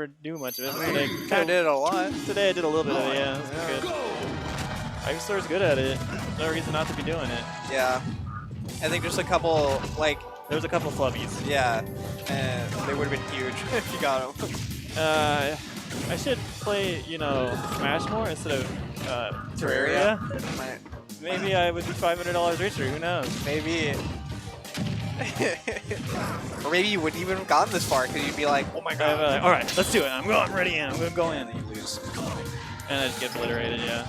never do much of it. I mean, you kind of did it a lot. Today I did a little bit of it, yeah. It was good. Ivysaur's good at it. No reason not to be doing it. Yeah. I think just a couple, like... There was a couple flubbies. Yeah. And they would have been huge if you got them. I should play, you know, Smash more instead of Terraria. Maybe I would be $500 richer, who knows? Maybe. Or maybe you wouldn't even have gotten this far because you'd be like, oh my god. Like, alright, let's do it. I'm ready in. I'm going to go in. And you lose. And I just get obliterated, yeah.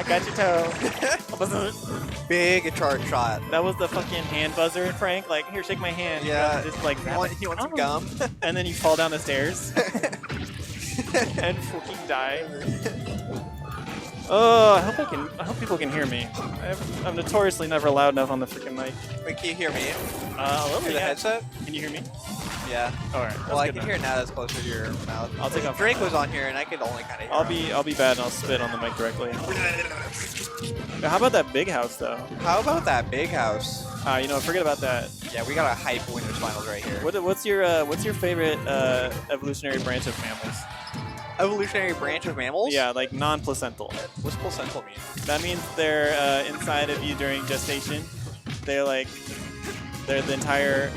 Got your toe. Big charge shot. That was the fucking hand buzzer, Frank. Like, here, shake my hand. Yeah. Just like, you want some gum? And then you fall down the stairs. And fucking die. Oh, I hope people can hear me. I'm notoriously never loud enough on the freaking mic. Wait, can you hear me? A little bit. Through the headset? Can you hear me? Yeah. All right. Well, I can hear it now. That's closer to your mouth. I'll take off. Drake was on here, and I could only kind of hear. I'll be bad, and I'll spit on the mic directly. How about that big house, though? How about that big house? You know, forget about that. Yeah, we got a hype winners finals right here. What's your favorite evolutionary branch of mammals? Evolutionary branch of mammals? Yeah, like non-placental. What's placental mean? That means they're inside of you during gestation. They're the entire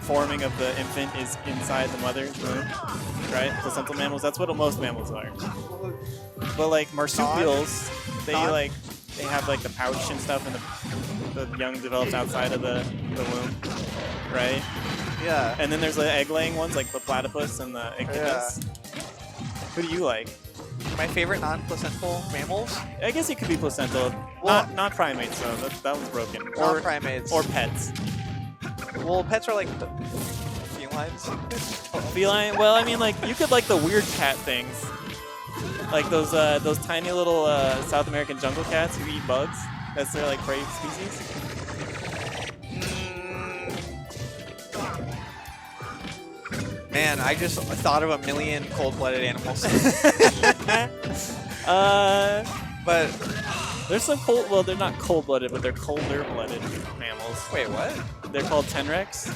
forming of the infant is inside the mother's womb, right? Placental mammals. That's what most mammals are. But like marsupials, they have like the pouch and stuff, and the young develops outside of the womb, right? Yeah. And then there's the egg-laying ones, like the platypus and the ichnidus. Yeah. Who do you like? My favorite non-placental mammals? I guess it could be placental. Well, not primates, though. That one's broken. Or primates. Or pets. Well, pets are like the felines. Feline? Well, I mean, like, you could like the weird cat things. Like those tiny little South American jungle cats who eat bugs. That's their, like, prey species. Man, I just thought of a million cold-blooded animals. But there's some cold. Well, they're not cold-blooded, but they're colder-blooded mammals. Wait, what? They're called tenrecs.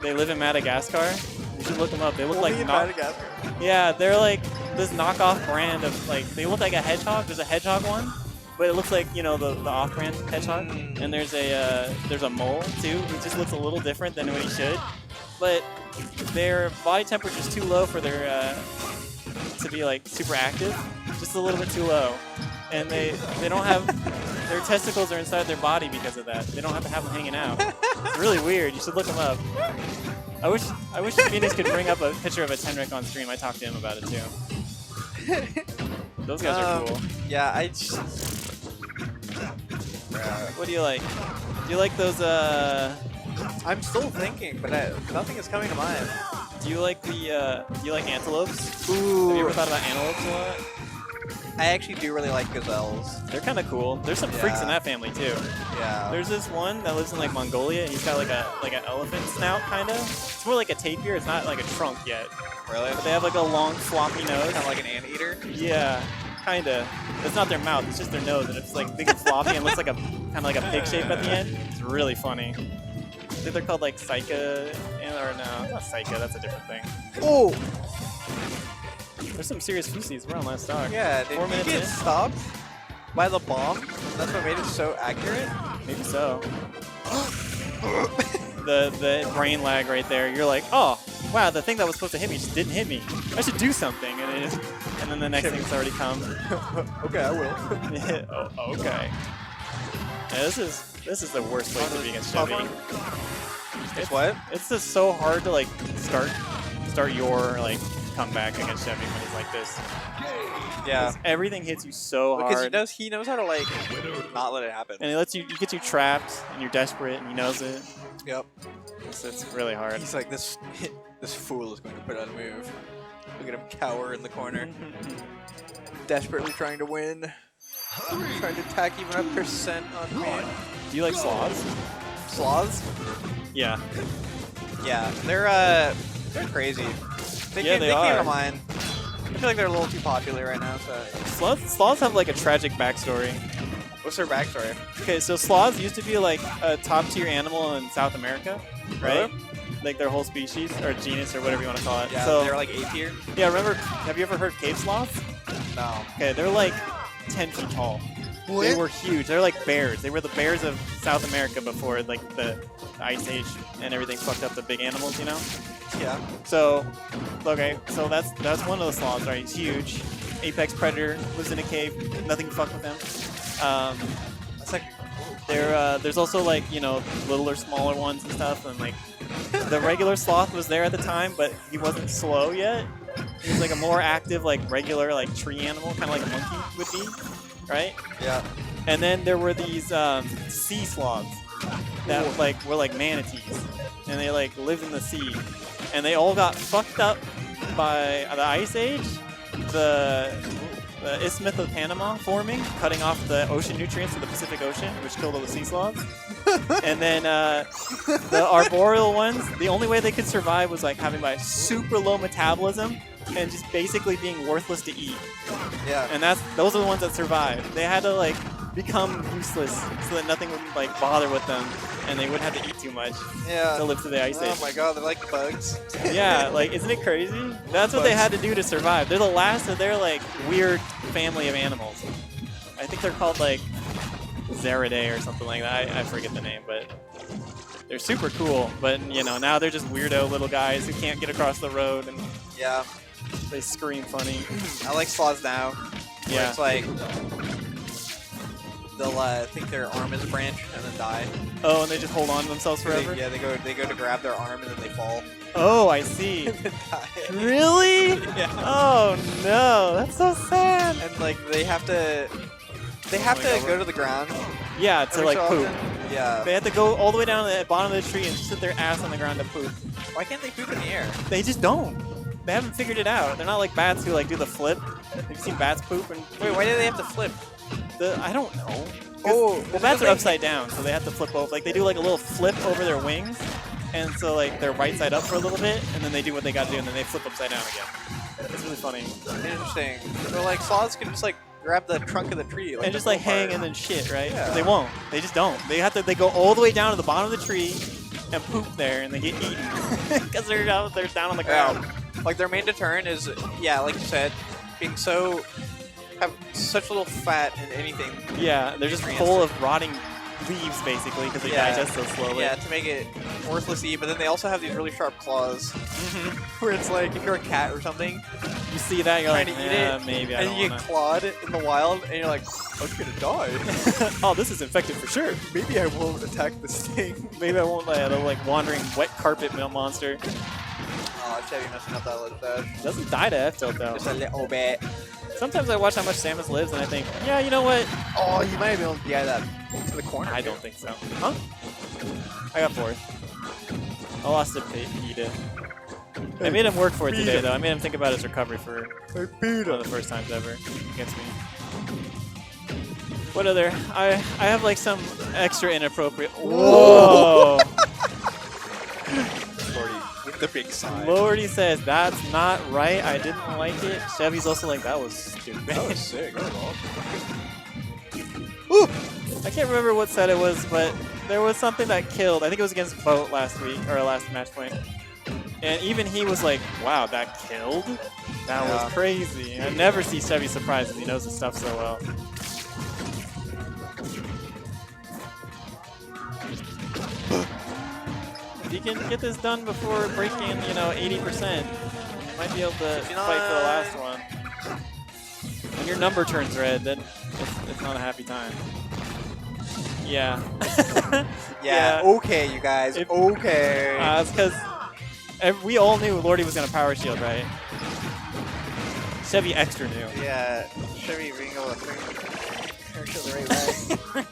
They live in Madagascar. You should look them up. They look like Madagascar. Yeah, they're like this knockoff brand of like. They look like a hedgehog. There's a hedgehog one, but it looks like, you know, the off-brand hedgehog. And there's a mole too, who just looks a little different than what he should. But their body temperature is too low for their to be like super active, just a little bit too low, and they don't have their testicles are inside their body because of that. They don't have to have them hanging out. It's really weird. You should look them up. I wish Phoenix could bring up a picture of a tenrec on stream. I talked to him about it too. Those guys are cool. Yeah, what do you like? Do you like those? I'm still thinking, but nothing is coming to mind. Do you like antelopes? Ooh. Have you ever thought about antelopes a lot? I actually do really like gazelles. They're kind of cool. There's some freaks in that family too. Yeah. There's this one that lives in like Mongolia, and he's got like an elephant snout kind of. It's more like a tapir. It's not like a trunk yet. Really? But they have like a long floppy nose. Kind of like an anteater? Yeah, kind of. It's not their mouth. It's just their nose, and it's like big and floppy, and looks like kind of like a pig shape at the end. It's really funny. I think they're called like Psycha, or no, not Psycha. That's a different thing. Oh. There's some serious feces. We're on last stock. Yeah, did 4 you minutes get in. stopped by the bomb? That's what made it so accurate? Maybe so. the brain lag right there. You're like, oh, wow, the thing that was supposed to hit me just didn't hit me. I should do something. And then the next thing's already come. Okay, I will. Oh, okay. Yeah, this is the worst place to be against Chevy. It's what? It's just so hard to like start your like comeback against Chevy when he's like this. Yeah. Everything hits you so hard. Because he knows how to like not let it happen. And it gets you trapped, and you're desperate, and he knows it. Yep. It's really hard. He's like, this fool is going to put out a move. Look at him cower in the corner. Desperately trying to win. Trying to tack even a percent on me. Do you like sloths? Sloths? Yeah. Yeah. They're crazy. They came to mind. I feel like they're a little too popular right now. So sloths have like a tragic backstory. What's their backstory? Okay, so sloths used to be like a top tier animal in South America, right? Like their whole species or genus or whatever you want to call it. Yeah, so they're like A tier. yeah, remember? Have you ever heard of cave sloths? No. Okay, they're like 10 feet tall. What? They were huge. They're like bears. They were the bears of South America before like the Ice Age and everything fucked up the big animals, you know? Yeah. So, okay, so that's one of the sloths, right? He's huge. Apex predator, lives in a cave. Nothing can fuck with him. That's like. There's also like, you know, littler, smaller ones and stuff, and like the regular sloth was there at the time, but he wasn't slow yet. He was like a more active, like regular, like tree animal, kind of like a monkey would be, right? Yeah. And then there were these sea sloths that like were like manatees, and they like lived in the sea, and they all got fucked up by the Ice Age, the Isthmus of Panama forming, cutting off the ocean nutrients of the Pacific Ocean, which killed all the sea sloths. And then the arboreal ones, the only way they could survive was like having like super low metabolism and just basically being worthless to eat. Yeah. And those are the ones that survived. They had to like become useless so that nothing would like bother with them, and they wouldn't have to eat too much to live through the Ice Age. Oh my god, they're like bugs. Yeah, like, isn't it crazy? That's what they had to do to survive. They're the last of their like weird family of animals. I think they're called like Zeridae or something like that. I forget the name, but they're super cool. But you know, now they're just weirdo little guys who can't get across the road, and Yeah. they scream funny. I like sloths now. Where Yeah. It's like they'll think their arm is a branch and then die. Oh, and they just hold on to themselves forever? Yeah, they go to grab their arm and then they fall. Oh, I see. And then die. Really? Yeah. Oh no, that's so sad. And like they have to go to the ground. Yeah, to every like so poop. often. Yeah. They have to go all the way down to the bottom of the tree and sit their ass on the ground to poop. Why can't they poop in the air? They just don't. They haven't figured it out. They're not like bats who like do the flip. Have you seen bats poop? And Wait, why do they have to flip? I don't know. Oh, Well, bats are upside down, so they have to flip over. Like they do like a little flip over their wings, and so like they're right side up for a little bit, and then they do what they got to do, and then they flip upside down again. It's really funny. Interesting. So like sloths can just like grab the trunk of the tree And just like hang and then shit, right? Yeah. But they won't. They just don't. They go all the way down to the bottom of the tree and poop there, and they get eaten because they're down on the ground. Like their main deterrent is, yeah, like you said, being so have such little fat in anything. Yeah, they're just full of rotting leaves basically because they digest so slowly. Yeah, to make it worthless to eat. But then they also have these really sharp claws, where it's like if you're a cat or something, You see that, you're trying like, to eat it, maybe I and don't you want get to. clawed in the wild, and you're like, I'm gonna die. Oh, this is infected for sure. Maybe I won't attack this thing. Maybe I won't let a like wandering wet carpet monster. Oh, Chevy messing up that little dash. Doesn't die to F-tilt though. Just a little bit. Sometimes I watch how much Samus lives and I think, yeah, you know what? Oh, you might have been able to get that to the corner. I don't think so. Huh? I got fourth. I lost to Peter. I made him work for it today though. I made him think about his recovery for one of the first times ever against me. What other? I have like some extra inappropriate. Whoa! Lordy, with the big sign. Lordy says that's not right. I didn't like it. Chevy's also like that was stupid. That was sick. That was awesome. Ooh! I can't remember what set it was, but there was something that killed. I think it was against Boat last week or last match point. And even he was like, "Wow, that killed? That was crazy." I never see Chevy surprised because he knows his stuff so well. If you can get this done before breaking, 80%, you might be able to fight for the last one. When your number turns red, then it's not a happy time. Yeah. Yeah. Okay, you guys. Okay. It's because we all knew Lordy was going to power shield, right? Chevy extra knew. Yeah. Chevy being able to show the right way.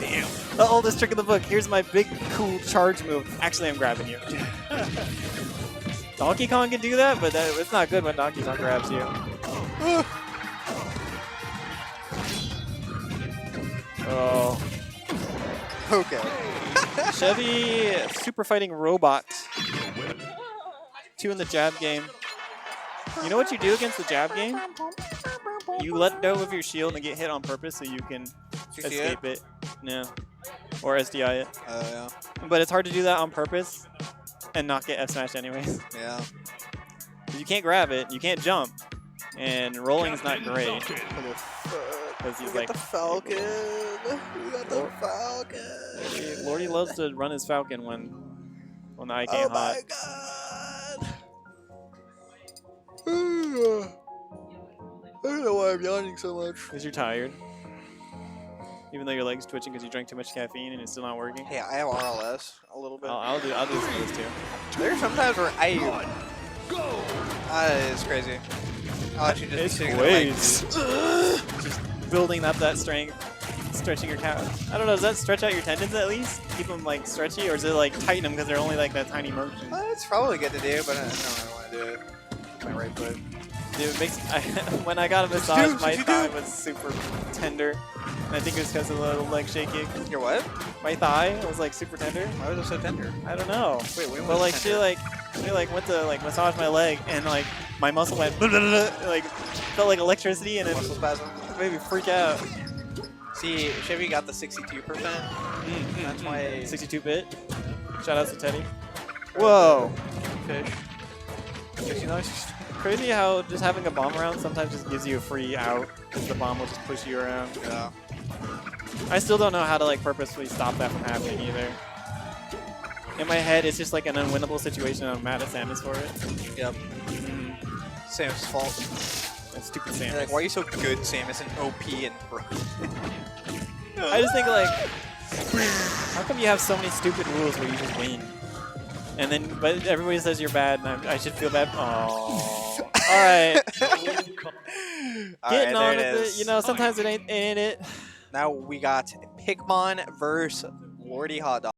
Damn. The oldest trick of the book. Here's my big, cool charge move. Actually, I'm grabbing you. Donkey Kong can do that, but it's not good when Donkey Kong grabs you. Oh. Okay. Chevy super fighting robot. 2 in the jab game. You know what you do against the jab game? You let go of your shield and get hit on purpose so you can Did you see escape it. No. Or SDI it. Yeah. But it's hard to do that on purpose and not get F smashed anyways. Yeah. 'Cause you can't grab it, you can't jump, and rolling is not great. Because he's We like got the Falcon. We got the Falcon. Lordy loves to run his Falcon when the eye came hot. Oh my god. I don't know why I'm yawning so much. Because you're tired. Even though your leg's twitching because you drank too much caffeine and it's still not working. Hey, I have RLS a little bit. I'll do some of this too. There's sometimes where it's crazy. I'll actually just It's be sitting waves. Just building up that strength, stretching your calves. I don't know, does that stretch out your tendons at least? Keep them like stretchy, or does it like tighten them because they're only like that tiny motion? It's probably good to do, but I don't really want to do it. My right foot. Dude, it makes when I got a massage, my thigh was super tender. And I think it was because of the leg shaking. Your what? My thigh was like super tender. Why was it so tender? I don't know. Wait, when But was like it she tender? went to like massage my leg and like my muscle went like felt like electricity and it Muscle spasm. made me freak out. See, Chevy got the 62%. That's why 62-bit. Shout out to Teddy. Whoa. fish. 69. Crazy how just having a bomb around sometimes just gives you a free out because the bomb will just push you around. Yeah. I still don't know how to like purposefully stop that from happening either. In my head, it's just like an unwinnable situation and I'm mad at Samus for it. Yep. Samus' fault. That stupid You're Samus. like, why are you so good, Samus, and OP and broken? I just think like, how come you have so many stupid rules where you just win? And then, but everybody says you're bad, and I should feel bad. Oh, all right. Getting on with it. You know, sometimes it ain't it. Now we got Pigmon versus Lordy Hot Dog.